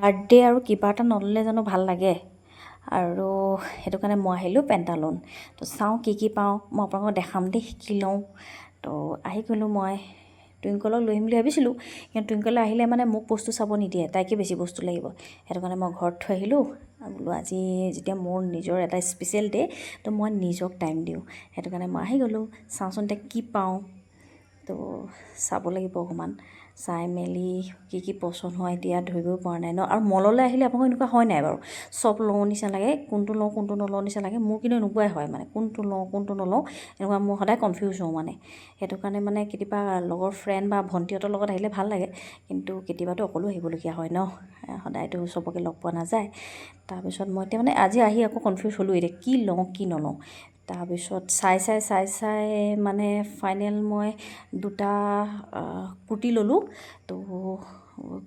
birthday আৰু কিবা এটা নল'লে জানো ভাল লাগে আৰু সেইটো কাৰণে মই আহিলোঁ পেণ্টালুন তো চাওঁ কি পাওঁ মই আপোনালোকক দেখাম দেই কি লওঁ তো আহি গ'লোঁ মই টুইংকলক লৈ আহিম বুলি ভাবিছিলোঁ কিন্তু টুইংকলে আহিলে মানে মোক বস্তু চাব নিদিয়ে তাইকে বেছি বস্তু লাগিব সেইটো কাৰণে মই ঘৰত থৈ আহিলোঁ বোলো আজি যেতিয়া মোৰ নিজৰ এটা স্পেচিয়েল ডে তো মই নিজক টাইম দিওঁ সেইটো কাৰণে মই আহি গ'লোঁ চাওঁচোন এতিয়া কি পাওঁ তো চাব লাগিব অকণমান চাই মেলি কি পচন্দ হয় এতিয়া ধৰিবই পৰা নাই ন আৰু মললৈ আহিলে আপোনালোকৰ এনেকুৱা হয় নাই বাৰু চব লওঁ নিচিনা লাগে কোনটো লওঁ কোনটো নলওঁ নিচিনা লাগে মোৰ কিন্তু এনেকুৱাই হয় মানে কোনটো নলওঁ এনেকুৱা মোৰ সদায় কনফিউজ হওঁ মানে সেইটো কাৰণে মানে কেতিয়াবা লগৰ ফ্ৰেণ্ড বা ভণ্টিহঁতৰ লগত আহিলে ভাল লাগে কিন্তু কেতিয়াবাতো অকলো আহিবলগীয়া হয় ন সদায়তো চবকে লগ পোৱা নাযায় তাৰপিছত মই এতিয়া মানে আজি আহি আকৌ কনফিউজ হ'লোঁ এতিয়া কি লওঁ কি নলওঁ তাৰপিছত চাই মানে ফাইনেল মই দুটা কুৰ্তি ল'লোঁ তো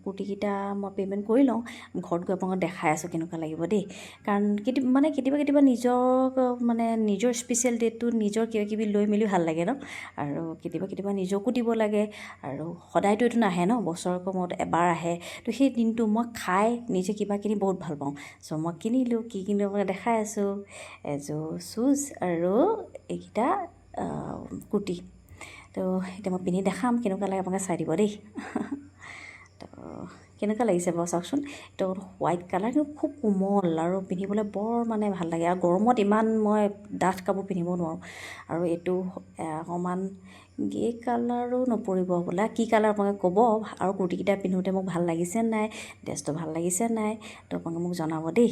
কুৰ্তিকেইটা মই পে'মেণ্ট কৰি লওঁ ঘৰত গৈ আপোনালোকক দেখাই আছোঁ কেনেকুৱা লাগিব দেই কাৰণ কেতিয়াবা নিজক মানে নিজৰ স্পেচিয়েল ডেটটো নিজৰ কিবাকিবি লৈ মেলি ভাল লাগে ন আৰু কেতিয়াবা নিজকো দিব লাগে আৰু সদায়তো এইটো নাহে ন বছৰকৰ মূৰত এবাৰ আহে তো সেই দিনটো মই খাই নিজে কিবা কিনি বহুত ভাল পাওঁ চ' মই কিনিলোঁ কি কিনিলোঁ আপোনাক দেখাই আছোঁ এযোৰ শ্বুজ আৰু এইকেইটা কুৰ্তি তো এতিয়া মই পিন্ধি দেখাম কেনেকুৱা লাগে আপোনালোকে চাই দিব দেই তো কেনেকুৱা লাগিছে বাৰু চাওকচোন তো হোৱাইট কালাৰ কিন্তু খুব কোমল আৰু পিন্ধিবলৈ বৰ মানে ভাল লাগে আৰু গৰমত ইমান মই ডাঠ কাপোৰ পিন্ধিব নোৱাৰোঁ আৰু এইটো অকণমান গ্ৰে কালাৰো নপৰিব বোলে কি কালাৰ আপোনালোকে ক'ব আৰু কুৰ্তিকেইটা পিন্ধোতে মোক ভাল লাগিছে নাই ড্ৰেছটো ভাল লাগিছে নাই তো আপোনালোকে মোক জনাব দেই